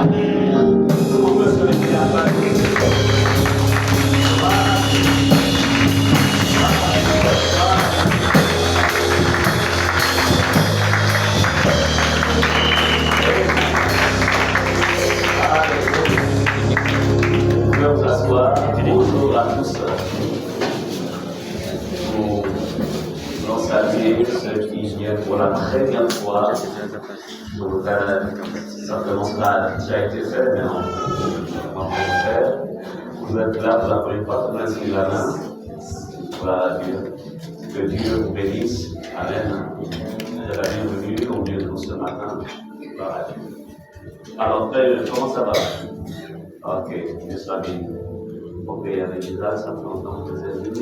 Amen. On peut se lever à la Vous pouvez vous asseoir. Bonjour à tous. Nous saluons ceux qui viennent pour la première fois. Donc, certainement cela a déjà été fait, mais on va le faire. Vous êtes là pour la première fois, vous inscrivez la main. Voilà Dieu. Que Dieu vous bénisse. Amen. C'est la bienvenue au milieu de nous ce matin. Voilà Dieu. Alors, comment ça va? Ok, Dieu soit béni. Ok, avec déjà, ça fait longtemps que j'ai vu.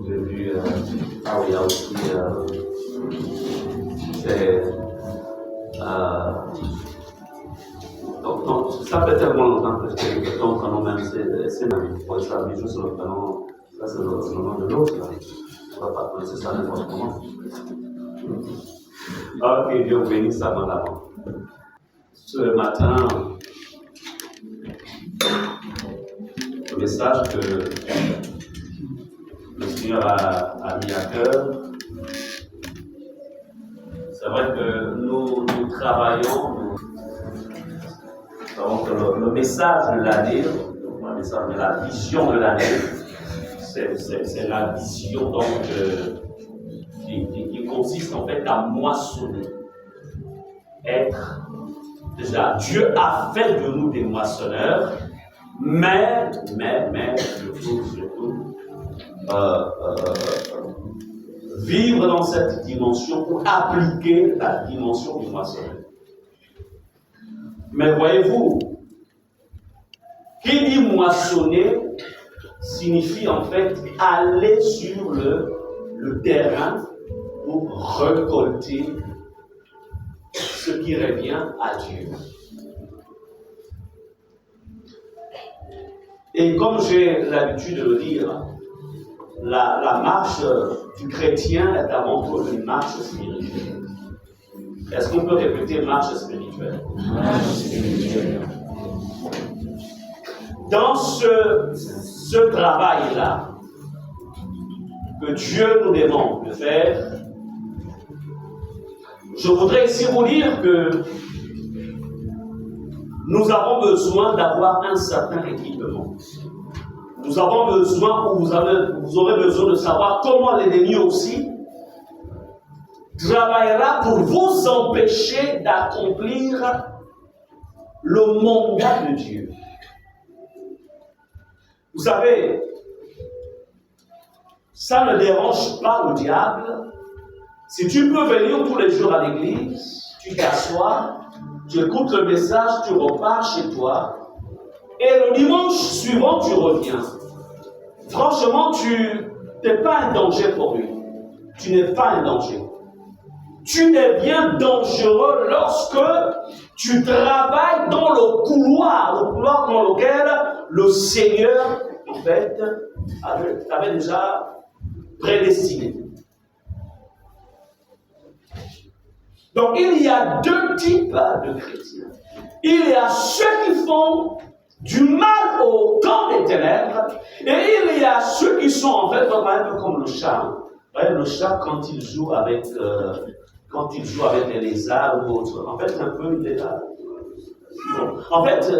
J'ai vu, ah oui, il y a aussi, donc, ça fait tellement longtemps que je ton prénom même, c'est même, pour ça, mais juste le prénom, ça c'est le nom de l'autre, là. On ne va pas prononcer ça n'importe comment. Ok, Dieu vous bénisse abondamment. Ce matin, le message que le Seigneur a mis à cœur, c'est vrai que nous travaillons, nous savons que le message de l'année, le message de la vision de l'année, c'est la vision donc qui consiste en fait à moissonner. Déjà, Dieu a fait de nous des moissonneurs, mais, surtout, vivre dans cette dimension pour appliquer la dimension du moissonneur. Mais voyez-vous, qui dit moissonner signifie en fait aller sur le terrain pour récolter ce qui revient à Dieu. Et comme j'ai l'habitude de le dire, la marche du chrétien est avant tout une marche spirituelle. Est-ce qu'on peut répéter marche spirituelle? Marche spirituelle. Dans ce travail-là que Dieu nous demande de faire, je voudrais ici vous dire que nous avons besoin d'avoir un certain équipement. Nous avons besoin, ou vous aurez besoin de savoir comment l'ennemi aussi travaillera pour vous empêcher d'accomplir le mandat de Dieu. Vous savez, ça ne dérange pas le diable. Si tu peux venir tous les jours à l'église, tu t'assois, tu écoutes le message, tu repars chez toi, et le dimanche suivant, tu reviens. Franchement, tu n'es pas un danger pour lui. Tu n'es pas un danger. Tu deviens dangereux lorsque tu travailles dans le couloir dans lequel le Seigneur, en fait, t'avait déjà prédestiné. Donc, il y a deux types de chrétiens. Il y a ceux qui font du mal au temps des ténèbres, et il y a ceux qui sont en fait un peu comme le chat. Le chat, quand il joue avec les lézards ou autre, en fait, un peu, il est là. En fait,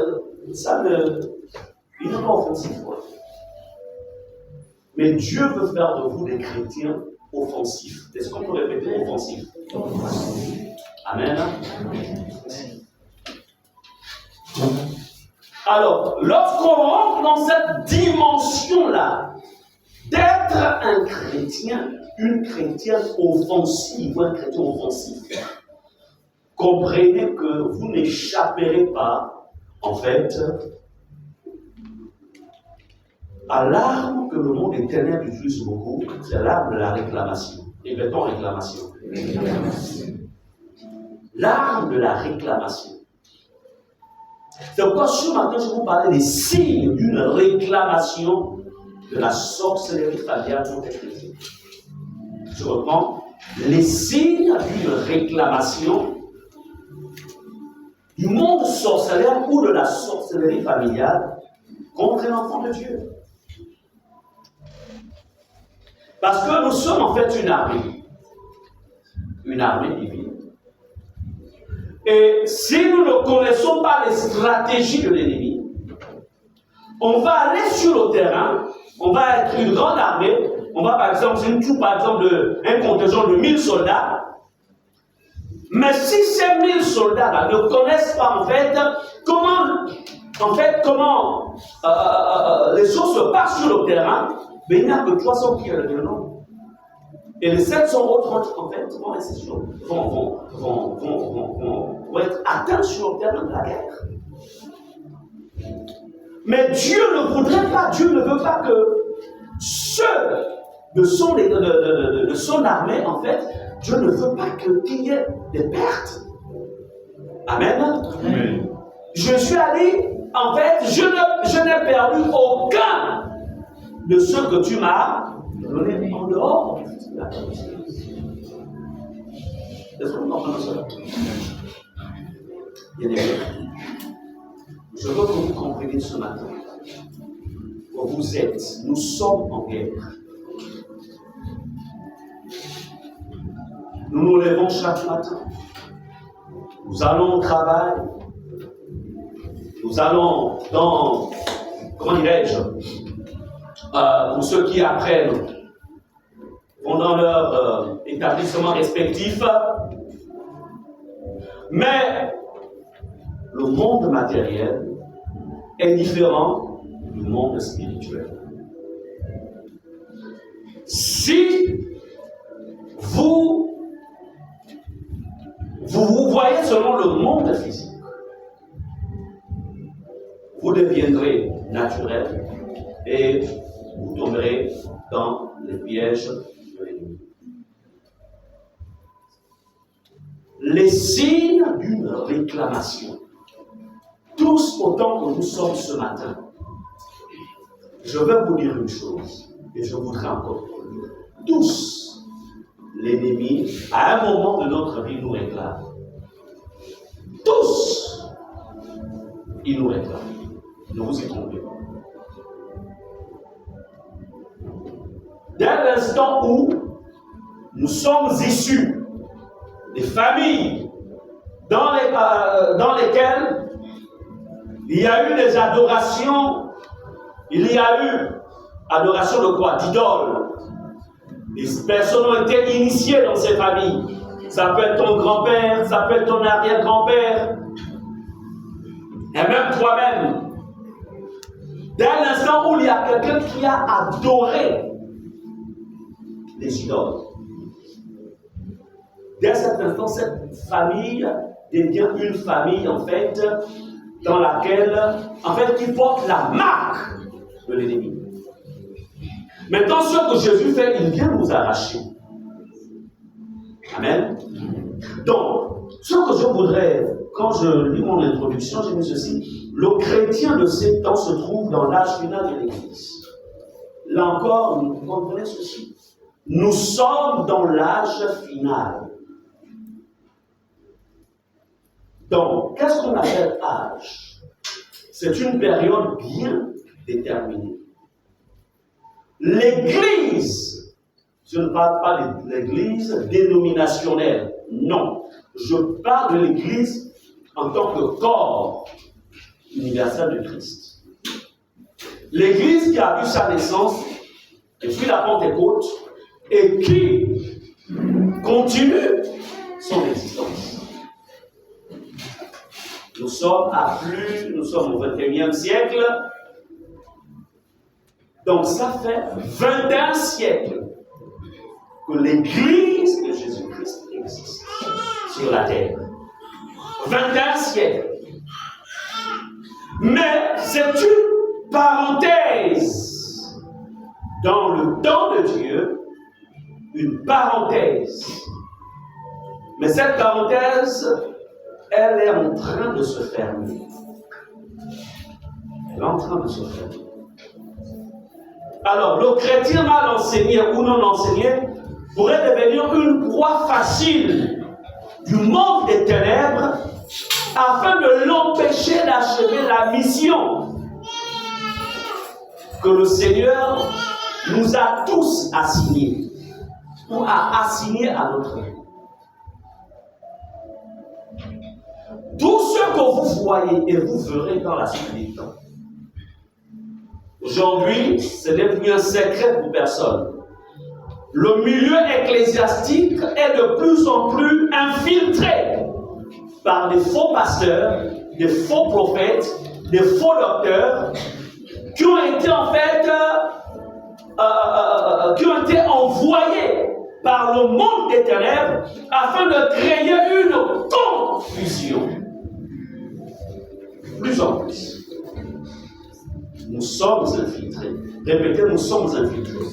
il n'est pas offensif. Mais Dieu veut faire de vous des chrétiens offensifs. Est-ce qu'on peut répéter offensif? Amen. Alors, lorsqu'on rentre dans cette dimension-là, d'être un chrétien, une chrétienne offensive, ou un chrétien offensif, comprenez que vous n'échapperez pas, en fait, à l'arme que le monde des ténèbres utilise beaucoup, c'est l'arme de la réclamation. Répétons réclamation. L'arme de la réclamation. C'est pourquoi ce matin, je vais vous parler des signes d'une réclamation de la sorcellerie familiale contre les chrétiens. Je reprends. Les signes d'une réclamation du monde sorcellaire ou de la sorcellerie familiale contre un enfant de Dieu. Parce que nous sommes en fait une armée divine. Et si nous ne connaissons pas les stratégies de l'ennemi, on va aller sur le terrain, on va être une grande armée, on va par exemple, c'est une troupe par exemple un contingent de 1000 soldats, mais si ces 1000 soldats-là ne connaissent pas en fait comment les choses se passent sur le terrain, mais il n'y a que 300 qui le nom. Et les 700 autres, en fait, vont être atteints sur le terrain de la guerre. Mais Dieu ne voudrait pas, Dieu ne veut pas que ceux de son armée, en fait, Dieu ne veut pas qu'il y ait des pertes. Amen. Amen. Je suis allé, en fait, je n'ai perdu aucun de ceux que tu m'as donné en dehors. Est-ce que vous comprenez cela? Bien-aimés, je veux que vous compreniez ce matin que vous êtes, nous sommes en guerre. Nous nous levons chaque matin. Nous allons au travail. Nous allons dans, comment dirais-je, pour ceux qui apprennent, vont dans leur établissement respectif. Mais le monde matériel est différent du monde spirituel. Si vous voyez selon le monde physique, vous deviendrez naturel et vous tomberez dans les pièges de l'ennemi. Les signes d'une réclamation, tous autant que nous sommes ce matin, je vais vous dire une chose, et je voudrais encore vous le dire. Tous, l'ennemi, à un moment de notre vie, nous réclame. Tous, il nous réclame. Ne vous y trompez pas. Dès l'instant où nous sommes issus des familles dans lesquelles il y a eu des adorations, il y a eu adoration de quoi? D'idoles. Les personnes ont été initiées dans ces familles. Ça peut être ton grand-père, ça peut être ton arrière-grand-père, et même toi-même. Dès l'instant où il y a quelqu'un qui a adoré les idoles, dès cet instant, cette famille devient une famille, en fait, dans laquelle, en fait, qui porte la marque de l'ennemi. Maintenant, ce que Jésus fait, il vient nous arracher. Amen. Donc, ce que je voudrais, quand je lis mon introduction, j'ai mis ceci: le chrétien de ces temps se trouve dans l'âge final de l'Église. Là encore, vous comprenez ceci. Nous sommes dans l'âge final. Donc, qu'est-ce qu'on appelle âge? C'est une période bien déterminée. L'Église, je ne parle pas de l'Église dénominationnelle, non. Je parle de l'Église en tant que corps universel de Christ. L'Église qui a vu sa naissance depuis la Pentecôte et qui continue son existence. Nous sommes au XXIe siècle. Donc ça fait 21 siècles que l'Église de Jésus-Christ existe sur la terre. 21 siècles. Mais c'est une parenthèse dans le temps de Dieu, une parenthèse. Mais cette parenthèse, elle est en train de se fermer. Elle est en train de se fermer. Alors, le chrétien mal enseigné ou non enseigné pourrait devenir une proie facile du monde des ténèbres afin de l'empêcher d'achever la mission que le Seigneur nous a tous assignée ou a assigné à notre vie. Tout ce que vous voyez et vous verrez dans la suite du temps. Aujourd'hui, ce n'est plus un secret pour personne. Le milieu ecclésiastique est de plus en plus infiltré par des faux pasteurs, des faux prophètes, des faux docteurs qui ont été en fait qui ont été envoyés par le monde des ténèbres afin de créer une confusion. Plus en plus. Nous sommes infiltrés. Répétez, nous sommes infiltrés.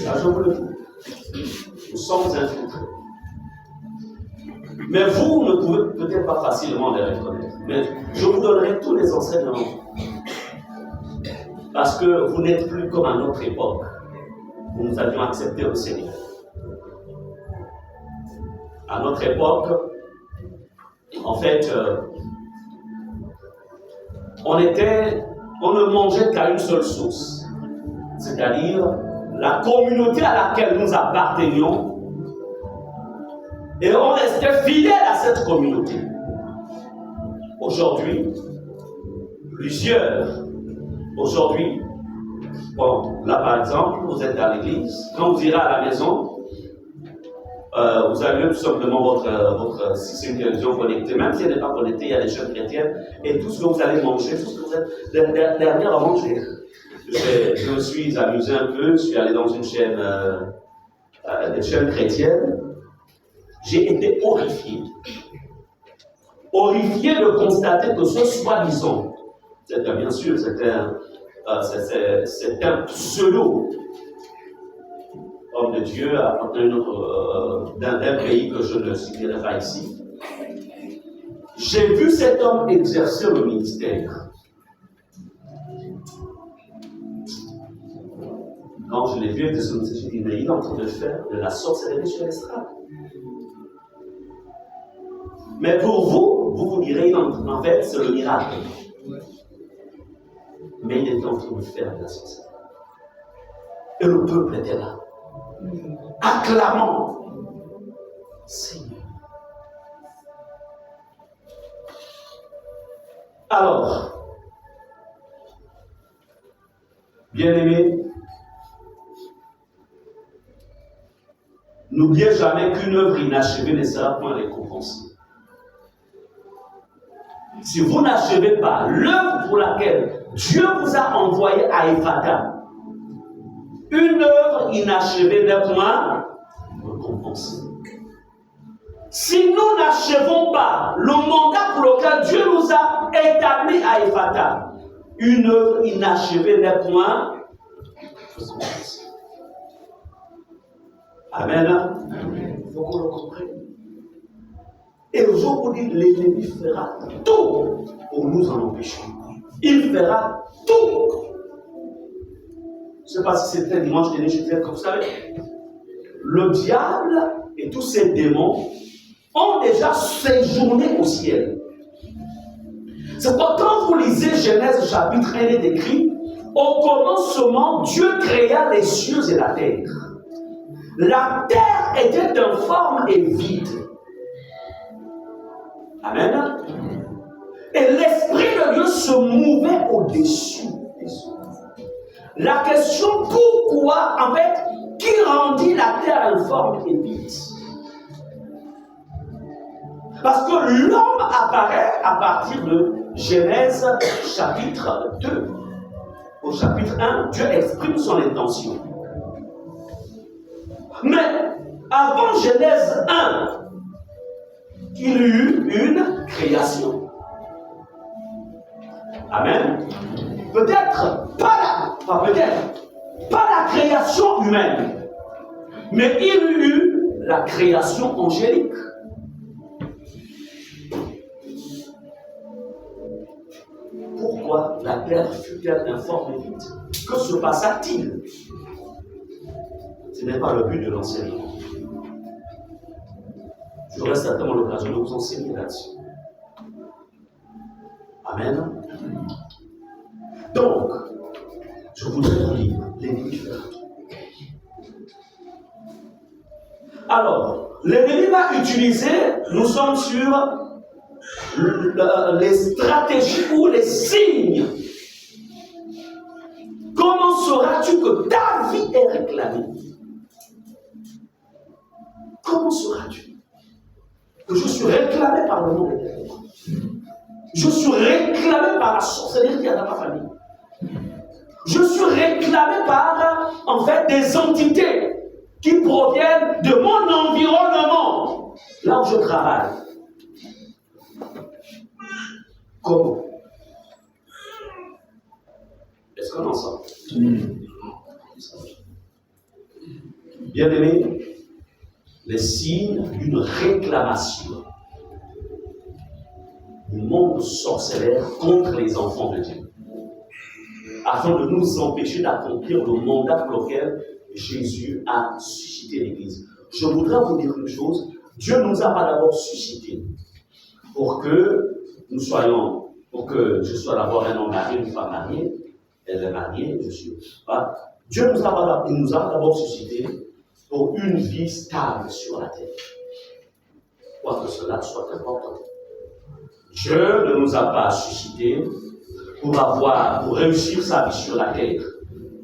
Ça, je vous le dis. Nous sommes infiltrés. Mais vous ne pouvez peut-être pas facilement les reconnaître. Mais je vous donnerai tous les enseignements. Parce que vous n'êtes plus comme à notre époque, où nous avions accepté le Seigneur. À notre époque, en fait, on ne mangeait qu'à une seule source, c'est-à-dire la communauté à laquelle nous appartenions, et on restait fidèle à cette communauté. Aujourd'hui, bon, là par exemple, vous êtes à l'église, quand vous irez à la maison, vous avez tout simplement votre système de télévision connecté, même si elle n'est pas connectée, il y a des chaînes chrétiennes, et tout ce que vous allez manger, tout ce que vous êtes dernier à manger. Je me suis amusé un peu, je suis allé dans une chaîne, des chaînes chrétiennes, j'ai été horrifié. Horrifié de constater que ce soi-disant, bien sûr, c'était un pseudo homme de Dieu appartenant d'un pays que je ne citerai pas ici. J'ai vu cet homme exercer le ministère. Quand je l'ai vu exercer le ministère, j'ai dit, mais il est en train de faire de la sorcellerie sur l'estrade. Mais pour vous direz, en fait, c'est le miracle. Mais il était en train de faire de la sorcellerie. Et le peuple était là, acclamant Seigneur. Alors, bien-aimés, n'oubliez jamais qu'une œuvre inachevée ne sera point récompensée. Si vous n'achevez pas l'œuvre pour laquelle Dieu vous a envoyé à Ephata, une œuvre inachevée n'est point récompensée. Si nous n'achevons pas le mandat pour lequel Dieu nous a établis à Ephata, une œuvre inachevée n'est point récompensée. Amen. Il faut qu'on le comprenne. Et le jour où l'ennemi fera tout pour nous en empêcher. Il fera tout. Je ne sais pas si c'était dimanche dernier, je disais que vous savez, le diable et tous ses démons ont déjà séjourné au ciel. C'est pourquoi quand vous lisez Genèse chapitre 1, il est écrit, au commencement, Dieu créa les cieux et la terre. La terre était informe et vide. Amen. Et l'Esprit de Dieu se mouvait au-dessus des eaux. La question, pourquoi, en fait, qui rendit la terre informe et vide? Parce que l'homme apparaît à partir de Genèse chapitre 2. Au chapitre 1, Dieu exprime son intention. Mais avant Genèse 1, il y eut une création. Amen. Peut-être pas la création humaine, mais il y eut la création angélique. Pourquoi la terre fut-elle informe et vide? Que se passa-t-il? Ce n'est pas le but de l'enseignement. J'aurai certainement l'occasion de vous enseigner là-dessus. Amen. Donc, je voudrais vous lire l'ennemi fera tout. Alors, l'ennemi va utiliser, nous sommes sur les stratégies ou les signes. Comment sauras-tu que ta vie est réclamée? Comment sauras-tu que je suis réclamé par le monde éternel? Je suis réclamé par la sorcellerie qui est dans ma famille. Je suis réclamé par, en fait, des entités qui proviennent de mon environnement, là où je travaille. Comment? Est-ce qu'on en sort? Bien aimé, les signes d'une réclamation du monde sorcellaire contre les enfants de Dieu, afin de nous empêcher d'accomplir le mandat pour lequel Jésus a suscité l'Église. Je voudrais vous dire une chose, Dieu ne nous a pas d'abord suscité pour que nous soyons, pour que je sois d'abord un homme marié, une femme mariée, elle est mariée, je suis pas. Dieu nous a d'abord suscité pour une vie stable sur la terre. Quoique cela soit important. Dieu ne nous a pas suscité pour réussir sa vie sur la terre.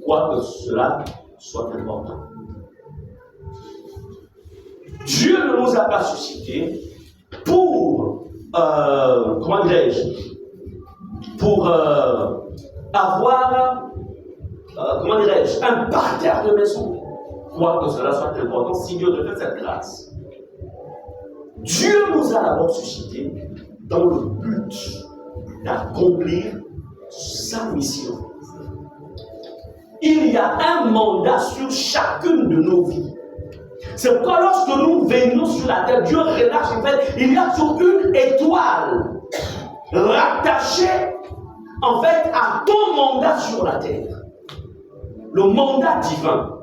Quoique cela soit important. Dieu ne nous a pas suscité pour, comment dirais-je, pour avoir, comment dirais-je, un parterre de maison. Quoique cela soit important, si Dieu te fait cette grâce. Dieu nous a d'abord suscité dans le but d'accomplir sa mission. Il y a un mandat sur chacune de nos vies. C'est pourquoi lorsque nous venons sur la terre, Dieu relâche, en fait, il y a sur une étoile rattachée, en fait, à ton mandat sur la terre. Le mandat divin.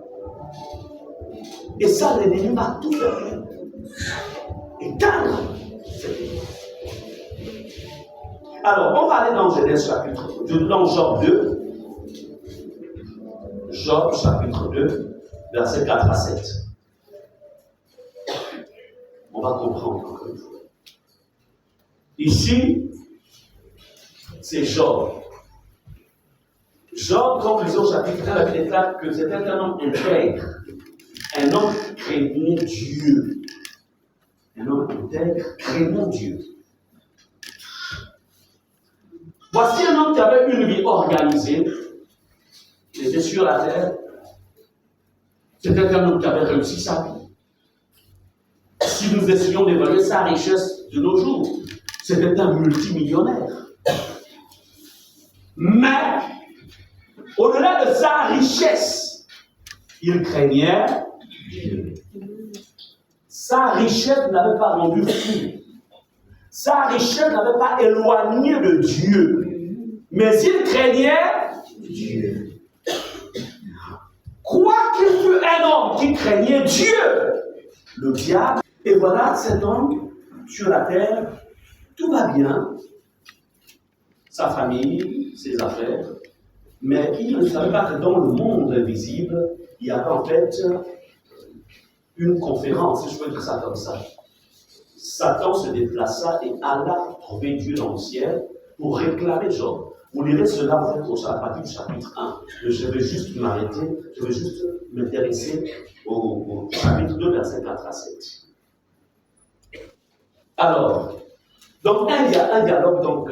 Et ça, l'ennemi va tout faire. Éteindre cette étoile. Alors, on va aller dans Genèse chapitre 2, dans Job 2. Job chapitre 2, versets 4 à 7. On va comprendre encore une fois. Ici, c'est Job. Job, comme nous au chapitre 1, la Bible déclare que c'était un homme intègre. Un homme qui craignait Dieu. Un homme intègre, craignant Dieu. Voici un homme qui avait une vie organisée. Il était sur la terre. C'était un homme qui avait réussi sa vie. Si nous essayons d'évaluer sa richesse de nos jours, c'était un multimillionnaire. Mais, au-delà de sa richesse, il craignait Dieu. Sa richesse n'avait pas rendu fou. Sa richesse n'avait pas éloigné de Dieu. Mais il craignait Dieu. Quoi qu'il fût un homme qui craignait Dieu, le diable, et voilà cet homme sur la terre, tout va bien, sa famille, ses affaires, mais il ne savait pas que dans le monde invisible, il y avait en fait une conférence, si je peux dire ça comme ça. Satan se déplaça et alla trouver Dieu dans le ciel pour réclamer Job. Vous lirez cela en fait à partir du chapitre 1. Je vais juste m'arrêter, je vais juste m'intéresser au chapitre 2, versets 4 à 7. Alors, donc un dialogue donc,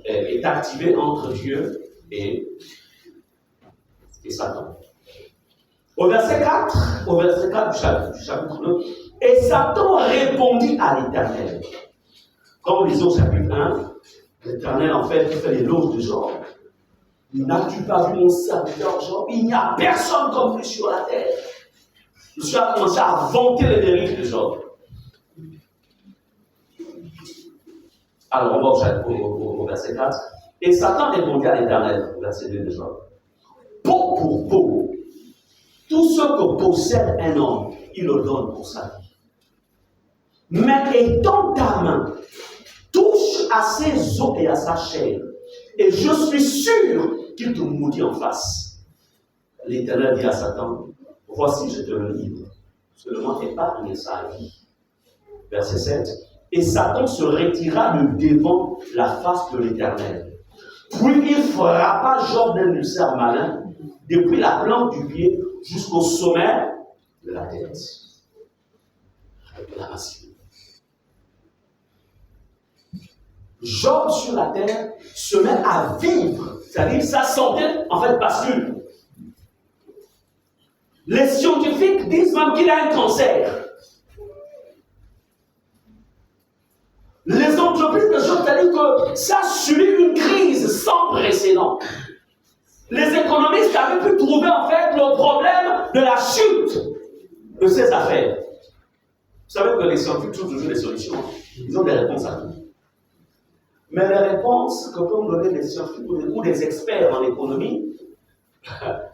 est activé entre Dieu et Satan. Au verset 4 du chapitre 2, et Satan répondit à l'Éternel. Comme les autres chapitre 1, l'Éternel en fait fait l'éloge de Job. N'as-tu pas vu mon serviteur Job? Il n'y a personne comme lui sur la terre. Monsieur a commencé à vanter les mérites de Job. Alors on va au verset 4. Et Satan répondit à l'Éternel, au verset 2 de Job. Peau pour peau, tout ce que possède un homme, il le donne pour sa vie. Mais étends ta main et à sa chair. Et je suis sûr qu'il te maudit en face. L'Éternel dit à Satan, voici, je te le livre. Seulement épargne sa vie. Verset 7. Et Satan se retira de devant la face de l'Éternel. Puis il frappa Job d'un ulcère malin, depuis la plante du pied jusqu'au sommet de la tête. Réclamation. Job sur la terre se met à vivre, c'est-à-dire sa santé en fait bascule. Les scientifiques disent même qu'il a un cancer. Les entreprises de Job, c'est-à-dire que ça a subi une crise sans précédent. Les économistes avaient pu trouver en fait le problème de la chute de ces affaires. Vous savez que les scientifiques trouvent toujours des solutions. Ils ont des réponses à tout. Mais les réponses que peuvent donner les scientifiques ou des experts en économie,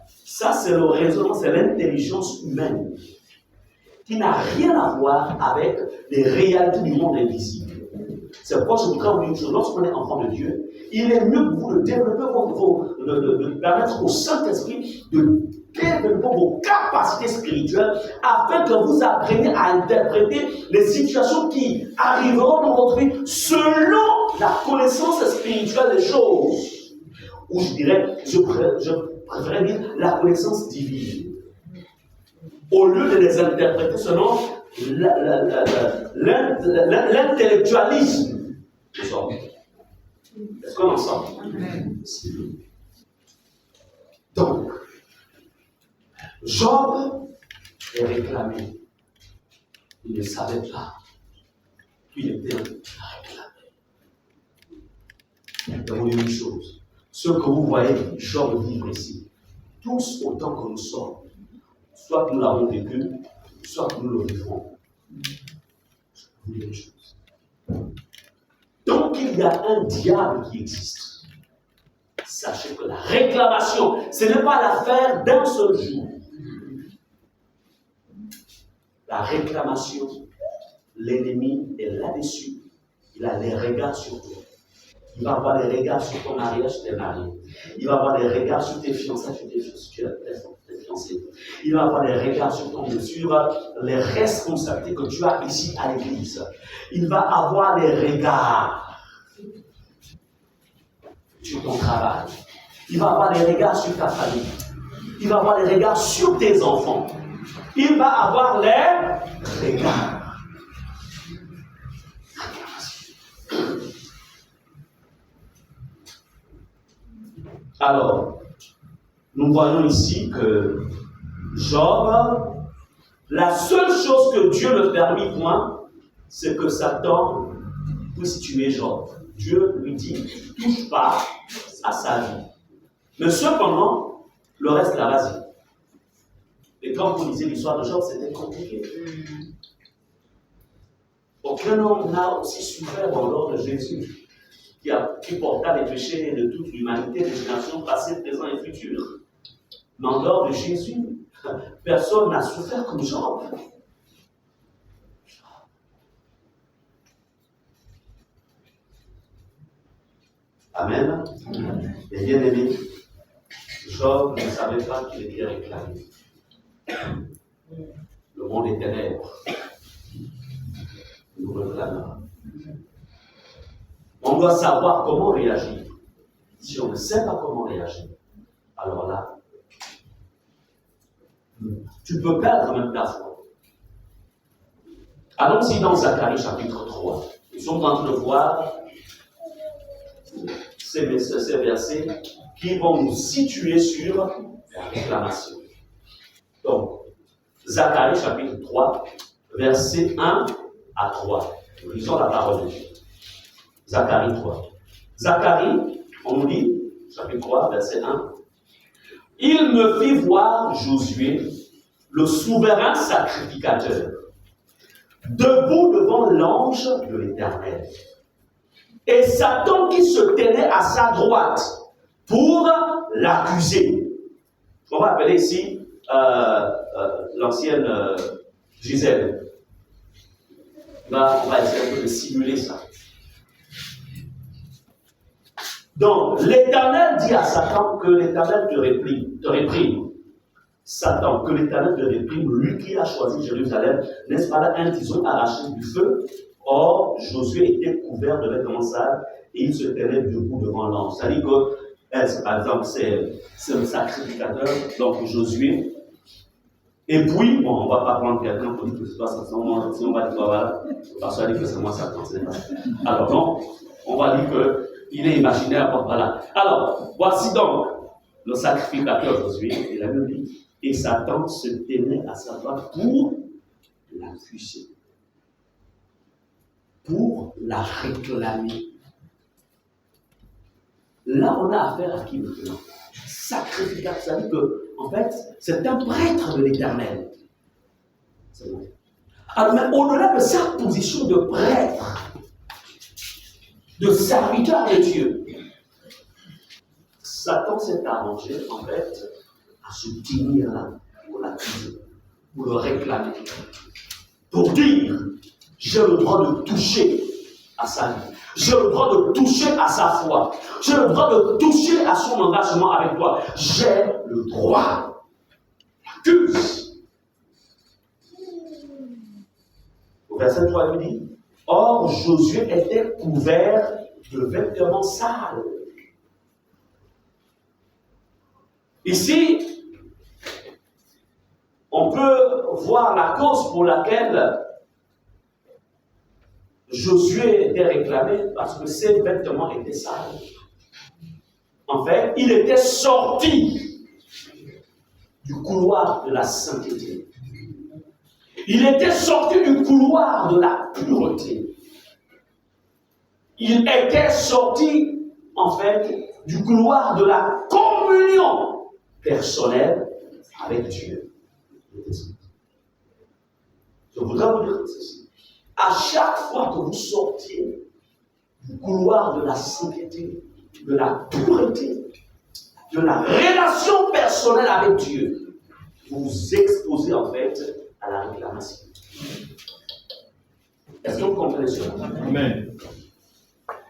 ça c'est le raisonnement, c'est l'intelligence humaine qui n'a rien à voir avec les réalités du monde invisible. C'est pourquoi je voudrais vous dire une chose, lorsqu'on est enfant de Dieu, il est mieux pour vous de développer de permettre au Saint-Esprit de développer vos capacités spirituelles afin que vous appreniez à interpréter les situations qui arriveront dans votre vie selon la connaissance spirituelle des choses. Ou je dirais, je préférerais dire la connaissance divine. Au lieu de les interpréter selon l'intellectualisme des hommes. Est-ce qu'on en sort? Donc, Job est réclamé. Il ne savait pas qu'il était réclamé. Je vais vous dire une chose. Ce que vous voyez Job vivre ici, tous autant que nous sommes, soit que nous l'avons vécu, soit que nous le vivrons. Je vais vous dire une chose. Donc il y a un diable qui existe. Sachez que la réclamation, ce n'est pas l'affaire d'un seul jour. La réclamation, l'ennemi est là-dessus. Il a les regards sur toi. Il va avoir des regards sur ton mariage, tes mariés. Il va avoir des regards sur tes fiançailles, sur tes fiancés. Il va avoir des regards sur les responsabilités que tu as ici à l'église. Il va avoir des regards sur ton travail. Il va avoir des regards sur ta famille. Il va avoir des regards sur tes enfants. Il va avoir les regards. Alors, nous voyons ici que Job, la seule chose que Dieu ne permit point, c'est que Satan puisse tuer Job. Dieu lui dit, ne touche pas à sa vie. Mais cependant, le reste là, vas-y. Et quand vous lisez l'histoire de Job, c'était compliqué. Aucun homme n'a aussi souffert dans l'ordre de Jésus, qui porta les péchés de toute l'humanité, des générations passées, présentes et futures. Mais en dehors de Jésus, personne n'a souffert comme Job. Amen. Et bien aimé, Job ne savait pas qu'il était réclamé. Le monde est ténèbres. Il nous réclamera. On doit savoir comment réagir. Si on ne sait pas comment réagir, alors là, tu peux perdre même ta foi. Allons-y dans Zacharie chapitre 3. Nous sommes en train de voir ces versets qui vont nous situer sur la réclamation. Donc, Zacharie chapitre 3, versets 1 à 3. Nous lisons la parole de Dieu. Zacharie 3. Zacharie, on nous dit, chapitre 3, verset 1. Il me fit voir Josué, le souverain sacrificateur, debout devant l'ange de l'Éternel. Et Satan qui se tenait à sa droite pour l'accuser. On va appeler ici l'ancienne Gisèle. On va essayer un peu de simuler ça. Donc, l'Éternel dit à Satan que l'Éternel te réprime. Satan, que l'Éternel te réprime, lui qui a choisi Jérusalem, n'est-ce pas là un tison arraché du feu? Or, Josué était couvert de vêtements sales et il se tenait debout devant l'ange. C'est-à-dire que, par exemple, c'est un sacrificateur, donc Josué. Et puis, bon, on ne va pas prendre quelqu'un pour dire que c'est pas ça, sinon on va dire, voilà, parce qu'on va dire que c'est moi Satan, c'est pas. Alors non, on va dire qu'il est imaginaire, voilà. Alors, voici donc le sacrificateur Josué, et la Bible dit, et Satan se tenait à sa droite pour l'accuser, pour la réclamer. Là, on a affaire à qui maintenant? Sacrificateur, ça veut dire que, en fait, c'est un prêtre de l'Éternel. Alors, mais au-delà de sa position de prêtre, de serviteur de Dieu, Satan s'est arrangé, en fait, à se tenir là pour l'accuser, pour le réclamer, pour dire, j'ai le droit de toucher à sa vie, j'ai le droit de toucher à sa foi, j'ai le droit de toucher à son engagement avec toi, j'ai le droit. L'accuse. Au verset 3, il dit, or Josué était couvert de vêtements sales. Ici, on peut voir la cause pour laquelle Josué était réclamé, parce que ses vêtements étaient sales. En fait, il était sorti du couloir de la sainteté. Il était sorti du couloir de la pureté. Il était sorti, en fait, du couloir de la communion personnelle avec Dieu. Je voudrais vous dire ceci. À chaque fois que vous sortiez du couloir de la sainteté, de la pureté, de la relation personnelle avec Dieu, vous vous exposez en fait à la réclamation. Est-ce que vous comprenez cela? Amen.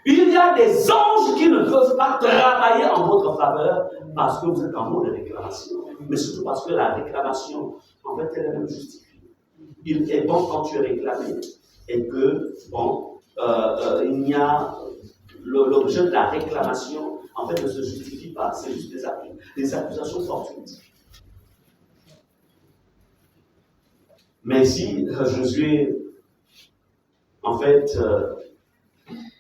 Il y a des anges qui ne peuvent pas travailler en votre faveur parce que vous êtes en mode de réclamation. Mais surtout parce que la réclamation, en fait, elle est même justifiée. Il est bon quand tu es réclamé et que, bon, il y a l'objet de la réclamation, en fait, ne se justifie pas. C'est juste des accusations fortuites. Mais si Josué, en fait,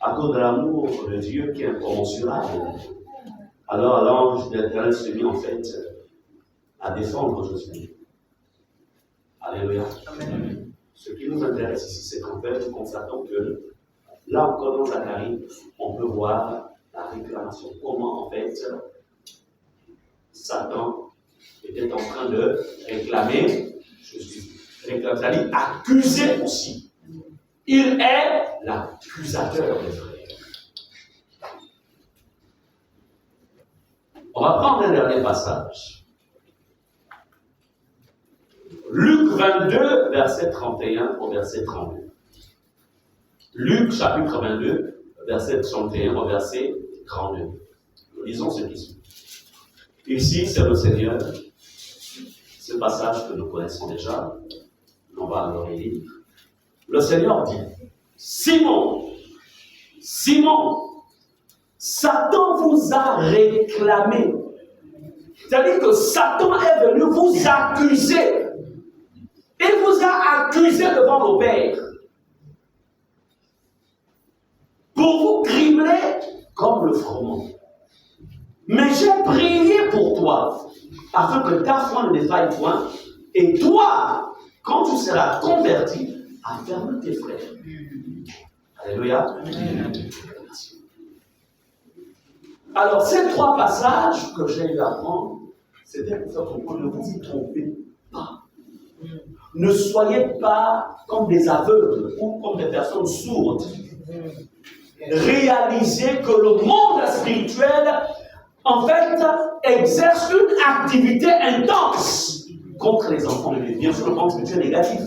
à cause de l'amour de Dieu qui est incommensurable, alors l'ange de l'Éternel se mit en fait à défendre Josué. Alléluia. Amen. Ce qui nous intéresse ici, c'est qu'en fait, nous constatons que là encore dans Zacharie, on peut voir la réclamation. Comment en fait Satan était en train de réclamer Jésus. C'est-à-dire accuser aussi. Il est l'accusateur des frères. On va prendre un dernier passage. Luc 22, verset 31 au verset 32. Luc chapitre 22, verset 31 au verset 32. Nous lisons ce qui suit. Ici, c'est le Seigneur. Ce passage que nous connaissons déjà. On va le relire. Le Seigneur dit, Simon, Simon, Satan vous a réclamé. C'est-à-dire que Satan est venu vous accuser. Il vous a accusé devant le Père. Pour vous cribler comme le froment. Mais j'ai prié pour toi, afin que ta foi ne défaille point, et toi, quand tu seras converti, afferme tes frères. Alléluia. Alors, ces trois passages que j'ai eu à prendre, c'était pour faire comprendre, ne vous y trompez pas. Ne soyez pas comme des aveugles ou comme des personnes sourdes. Réalisez que le monde spirituel, en fait, exerce une activité intense contre les enfants de Dieu. Bien sûr, le monde spirituel négatif.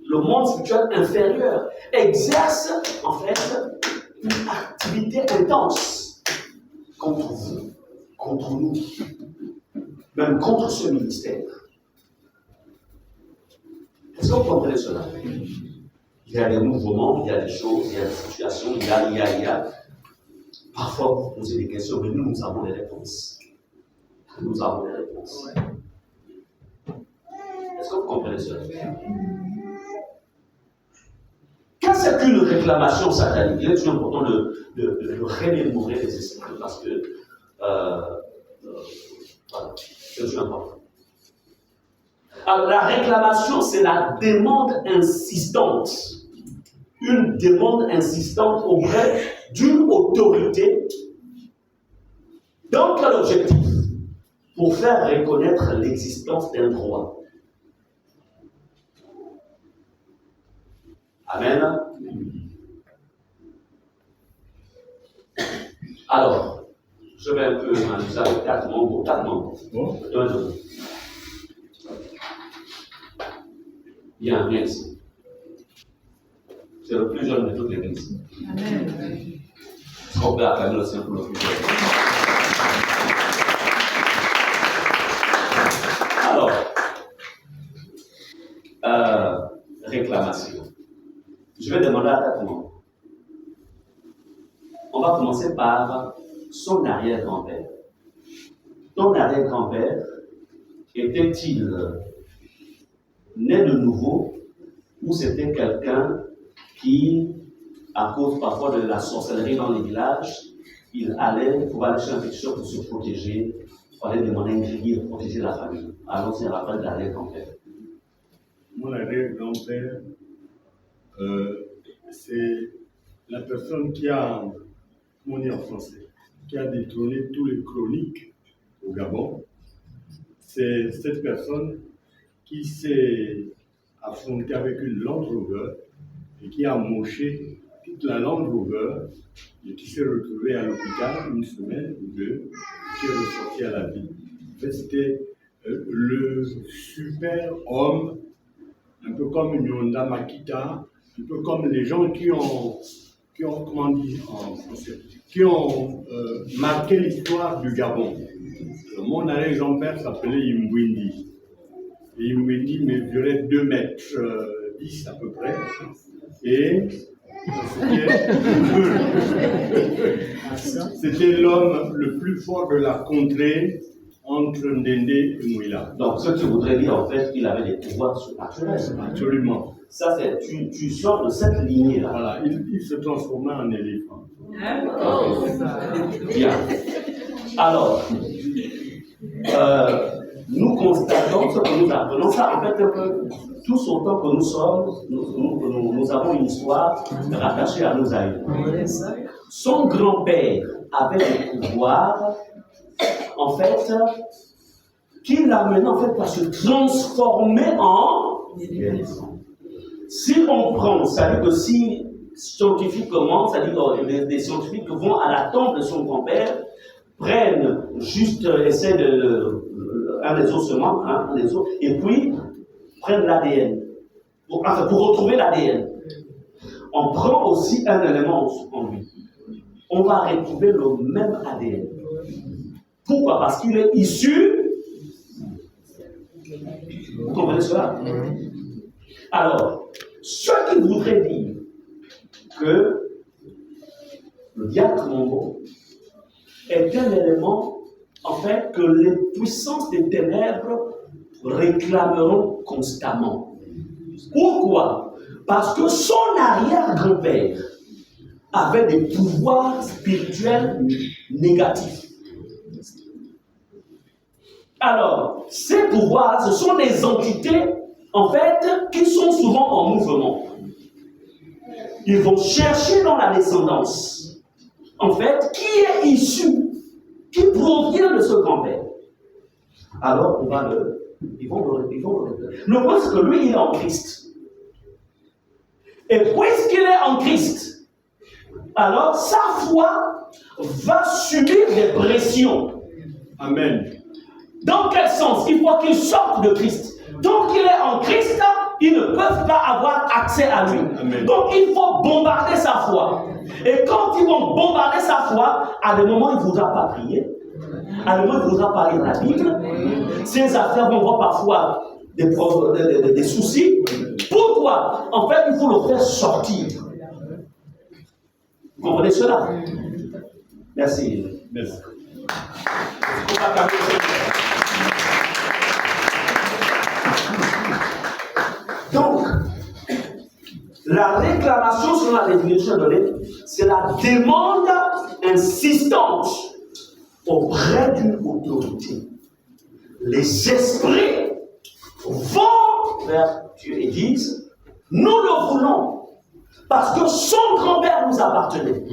Le monde spirituel inférieur exerce, en fait, une activité intense contre vous, contre nous, même contre ce ministère. Est-ce que vous comprenez cela? Il y a des mouvements, il y a des choses, il y a des situations, il y a. Parfois, vous posez des questions, mais nous avons les réponses. Nous avons les réponses. Est-ce que vous comprenez cela? Qu'est-ce que c'est qu'une réclamation satanique? Il est toujours important de remémorer les esprits parce que voilà, c'est toujours important. Alors, la réclamation, c'est la demande insistante. Une demande insistante auprès d'une autorité. Dans quel objectif? Pour faire reconnaître l'existence d'un droit. Amen. Alors, je vais un peu m'amuser avec 4 membres. 4 membres. Bon. Bien, ici. C'est le plus jeune de toute l'église. Amen. On peut acclamer le Seigneur pour le plus jeune. Alors, réclamation. Je vais demander à 4 membres. On va commencer par son arrière-grand-père. Ton arrière-grand-père était-il né de nouveau ou c'était quelqu'un qui, à cause parfois de la sorcellerie dans les villages, il allait pour aller chez un féticheur pour se protéger, pour aller demander un grillé pour protéger la famille. Alors c'est un rappel d'arrière-grand-père. Mon arrière-grand-père, c'est la personne qui a, comment on dit en français, qui a détrôné tous les chroniques au Gabon. C'est cette personne qui s'est affrontée avec une Land Rover et qui a moché toute la Land Rover et qui s'est retrouvé à l'hôpital une semaine ou deux, qui est ressorti à la vie. En fait, c'était le super homme, un peu comme Nyonda Makita, un peu comme les gens qui ont comment dire en français, qui ont marqué l'histoire du Gabon. Mon arrière-grand-père s'appelait Imbwindi. Et Imbwindi mesurait 2 mètres 10 à peu près. Et c'était l'homme le plus fort de la contrée entre Ndende et Mouila. Donc, ce que tu voudrais dire, en fait, qu'il avait des pouvoirs surnaturels. Absolument. Ça, c'est, tu sors de cette lignée-là. Voilà, il se transformait en éléphant. Bien. Alors, nous constatons ce que nous apprenons. Ça, en fait, tous autant que nous sommes, nous avons une histoire rattachée à nos aïeux. Son grand-père avait des pouvoirs, en fait, qui l'amenaient en fait à se transformer en éléphant. Si on prend, ça veut dire que si scientifiquement, ça veut dire que les scientifiques vont à la tombe de son grand-père, prennent juste, essaient un des ossements, et puis prennent l'ADN, pour retrouver l'ADN. On prend aussi un élément en lui. On va retrouver le même ADN. Pourquoi? Parce qu'il est issu. Vous comprenez cela? Alors, ce qui voudrait dire que le diacre Mongo est un élément, en fait, que les puissances des ténèbres réclameront constamment. Pourquoi? Parce que son arrière-grand-père avait des pouvoirs spirituels négatifs. Alors, ces pouvoirs, ce sont des entités, en fait, qui sont souvent en mouvement. Ils vont chercher dans la descendance, en fait, qui est issu, qui provient de ce grand-père. Alors, ils vont le point, c'est que lui, il est en Christ. Et puisqu'il est en Christ, alors sa foi va subir des pressions. Amen. Dans quel sens? Il faut qu'il sorte de Christ. Donc il est en Christ, ils ne peuvent pas avoir accès à lui. Amen. Donc il faut bombarder sa foi. Et quand ils vont bombarder sa foi, à des moments il ne voudra pas prier, à des moments il ne voudra pas lire la Bible. Ses affaires vont voir parfois des soucis. Pourquoi? En fait, il faut le faire sortir. Vous comprenez cela? Merci. Merci. Donc, la réclamation sur la définition donnée, c'est la demande insistante auprès d'une autorité. Les esprits vont vers Dieu et disent, nous le voulons, parce que son grand-père nous appartenait.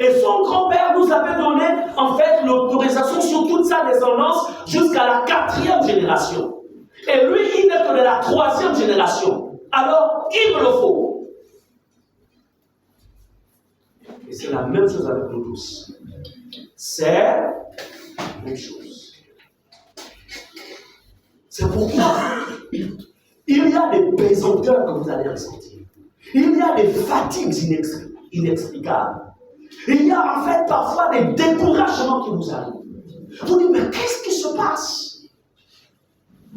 Et son grand-père nous avait donné, en fait, l'autorisation sur toute sa descendance jusqu'à la 4e génération. Et lui, il n'est que de la 3e génération. Alors, il me le faut. Et c'est la même chose avec nous tous. C'est la même chose. C'est pourquoi il y a des pesanteurs que vous allez ressentir. Il y a des fatigues inexplicables. Il y a en fait parfois des découragements qui vous arrivent. Vous dites, mais qu'est-ce qui se passe?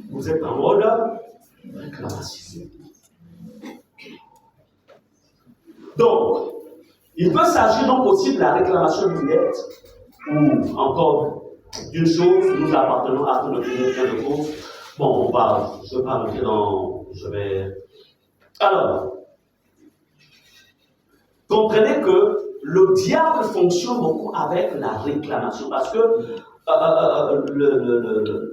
Vous êtes en mode réclamation. Donc, il peut s'agir donc aussi de la réclamation d'une dette, ou encore d'une chose, nous appartenons à notre bien de cause. Bon, je ne vais pas rentrer dans. Alors, comprenez que le diable fonctionne beaucoup avec la réclamation, parce que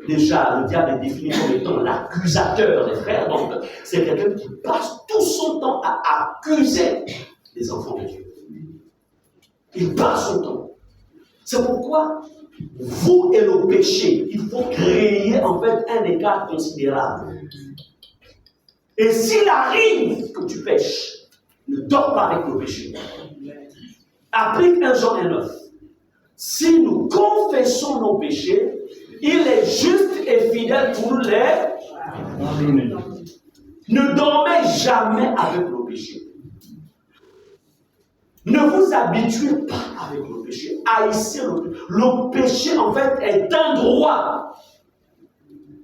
déjà, le diable est défini comme étant l'accusateur des frères, donc c'est quelqu'un qui passe tout son temps à accuser les enfants de Dieu. Il passe son temps. C'est pourquoi, vous et le péché, il faut créer en fait un écart considérable. Et s'il arrive que tu pêches, ne dors pas avec le péché. Applique 1 Jean 1,9. Si nous confessons nos péchés, il est juste et fidèle pour nous les pardonner. Ne dormez jamais avec le péché. Ne vous habituez pas avec le péché. Haïssez le péché. Le péché, en fait, est un droit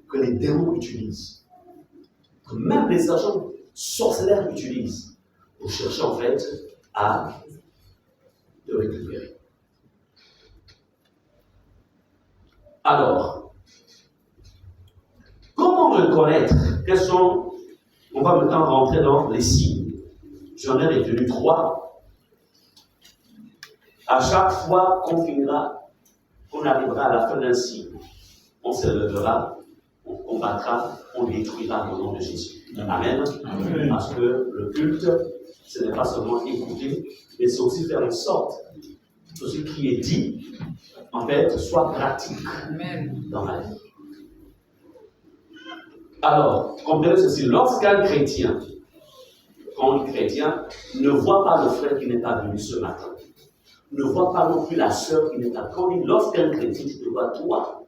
que les démons utilisent. Que même les agents sorcellaires utilisent pour chercher, en fait, à le récupérer. Alors, comment reconnaître? Quels sont... On va maintenant rentrer dans les signes. J'en ai retenu 3. À chaque fois qu'on finira, qu'on arrivera à la fin d'un signe, on se lèvera, on combattra, on détruira au nom de Jésus. Amen. Amen. Parce que le culte, ce n'est pas seulement écouter, mais c'est aussi faire en sorte que ce qui est dit, en fait, soit pratique dans la vie. Alors, comprenez ceci, lorsqu'un chrétien, quand un chrétien ne voit pas le frère qui n'est pas venu ce matin, ne voit pas non plus la sœur qui n'est pas venue, lorsqu'un chrétien, tu te vois toi.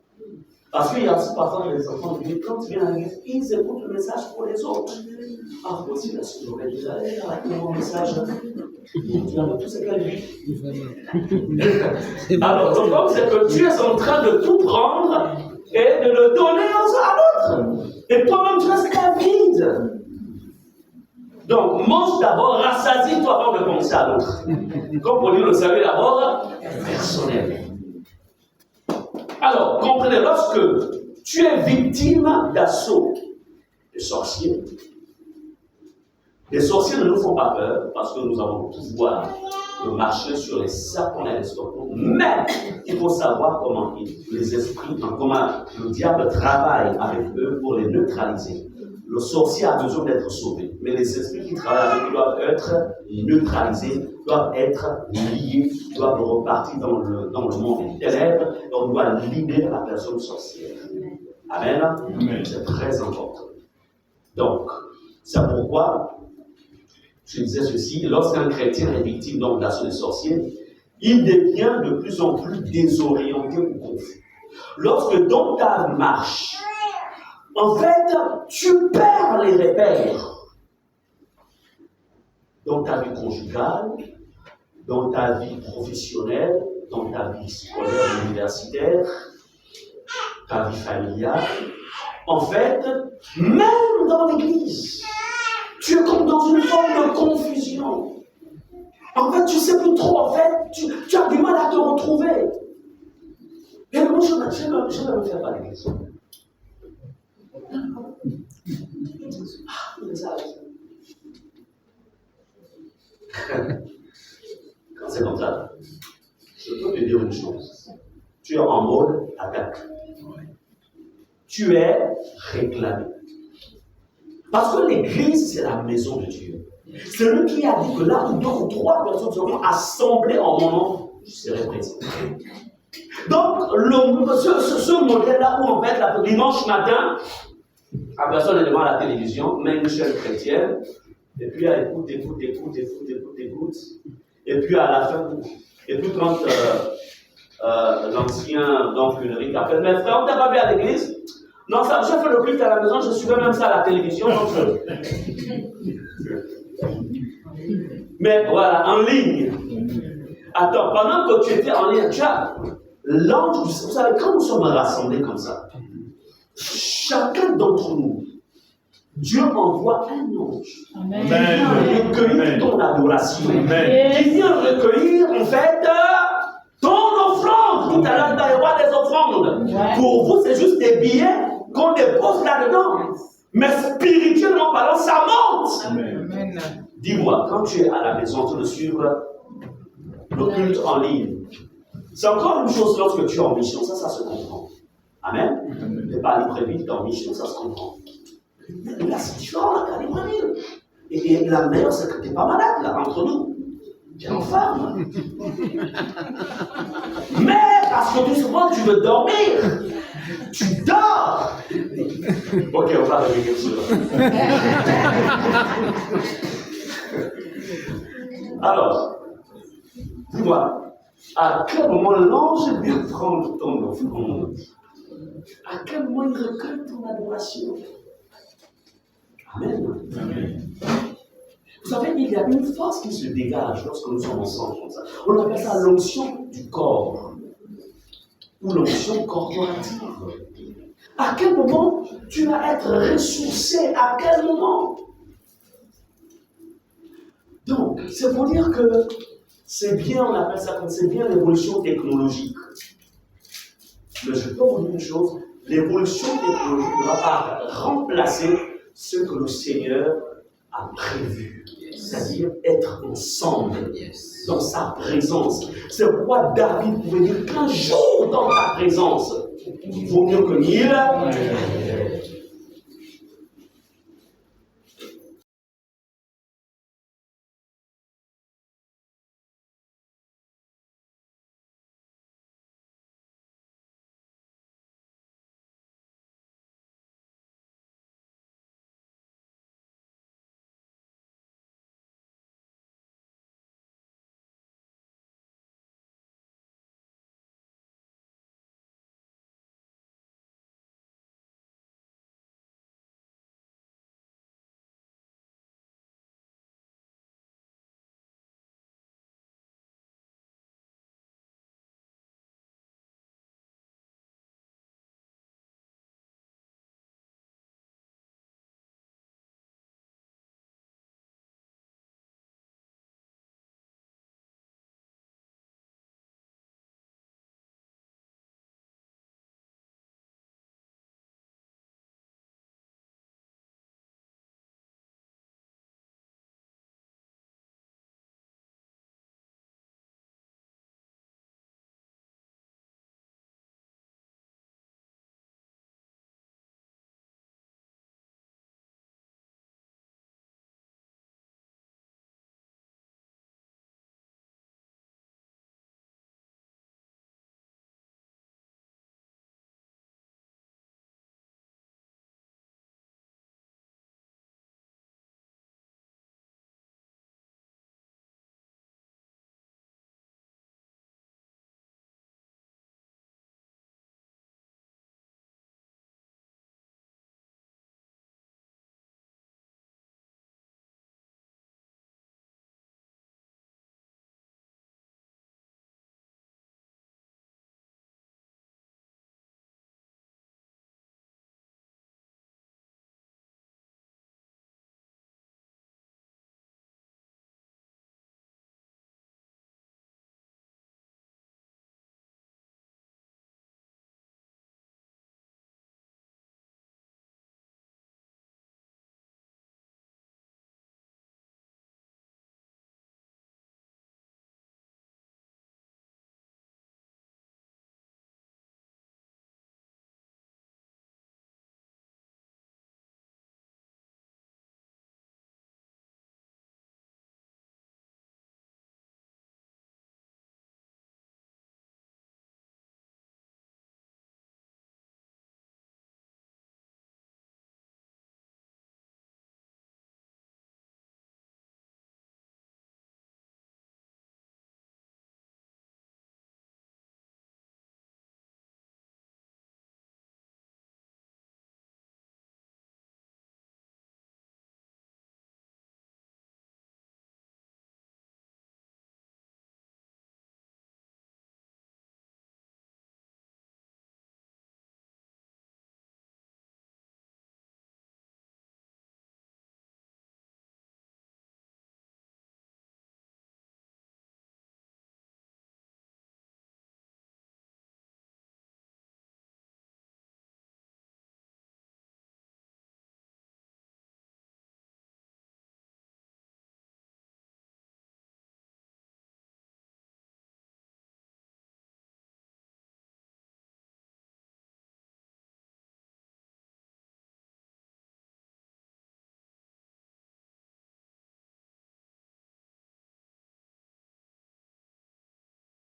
Parce qu'il y a aussi parfois des enfants qui disent, quand tu viens à l'église, ils écoutent le message pour les autres. Ah, aussi, la sœur aurait dit, allez, arrête mon message. Tu as tout ce qu'elle dit. Alors, le problème, c'est que tu es en train de tout prendre et de le donner à l'autre. Et toi-même, tu restes vide. Donc, mange d'abord, rassasie-toi avant de penser à l'autre. Comme pour dire le salut d'abord, personnel. Alors, comprenez, lorsque tu es victime d'assaut de sorciers, les sorciers ne nous font pas peur parce que nous avons le pouvoir de marcher sur les serpents et les scorpions, mais il faut savoir comment les esprits, comment le diable travaille avec eux pour les neutraliser. Le sorcier a besoin d'être sauvé, mais les esprits qui travaillent avec eux doivent être neutralisés, doivent être liés, doivent repartir dans le monde des ténèbres, et on doit libérer la personne sorcière. Amen. Amen. C'est très important. Donc, c'est pourquoi je disais ceci, lorsqu'un chrétien est victime d'assaut des sorciers, il devient de plus en plus désorienté ou confus. Lorsque dans ta marche, en fait, tu perds les repères dans ta vie conjugale, dans ta vie professionnelle, dans ta vie scolaire, universitaire, ta vie familiale. En fait, même dans l'église, tu es comme dans une forme de confusion. En fait, tu ne sais plus trop, en fait, tu as du mal à te retrouver. Et moi, je vais me faire à l'église. Quand c'est comme ça, je peux te dire une chose. Tu es en mode attaque. Tu es réclamé. Parce que l'église, c'est la maison de Dieu. C'est lui qui a dit que là où 2 ou 3 personnes seront assemblées en mon nom, je serai présent. Donc, ce modèle-là où en fait, le dimanche matin, la personne est devant la télévision, met une chaîne chrétienne, et puis elle écoute. Et puis à la fin, et puis quand l'ancien donc Ulrich appelle, mais frère, on t'a pas vu à l'église? Non, ça, j'ai fait le culte à la maison, je suivais même ça à la télévision. Donc mais voilà, en ligne. Attends, pendant que tu étais en ligne, tu as l'ange, vous savez, quand nous sommes rassemblés comme ça, chacun d'entre nous, Dieu envoie un ange qui vient recueillir ton adoration, qui vient recueillir en fait ton offrande. Tout à l'heure, il va y avoir des offrandes. Pour vous, c'est juste des billets qu'on dépose là-dedans. Mais spirituellement parlant, ça monte. Amen. Dis-moi, quand tu es à la maison, tu veux suivre le culte en ligne. C'est encore une chose lorsque tu es en mission, ça se comprend. Amen. Tu n'es pas à Libreville, tu es en mission, ça se comprend. Mais là, c'est différent, là, tu es à Libreville. Et la meilleure, c'est que tu n'es pas malade, là, entre nous. Tu es en forme. Mais parce que tout souvent, tu veux dormir. Tu dors. Ok, on va revenir sur ça. Alors, dis-moi, à quel moment l'ange vient prendre ton offrande? À quel moment il recueille ton adoration? Amen. Amen. Vous savez, il y a une force qui se dégage lorsque nous sommes ensemble comme ça. On appelle ça l'onction du corps, ou l'onction corporative. À quel moment tu vas être ressourcé? À quel moment? Donc, c'est pour dire que c'est bien, on appelle ça comme c'est bien l'évolution technologique. Mais je peux vous dire une chose, l'évolution technologique ne va pas remplacer ce que le Seigneur a prévu. C'est-à-dire être ensemble dans sa présence. C'est pourquoi David pouvait dire qu'un jour dans ta présence, il vaut mieux que 1000.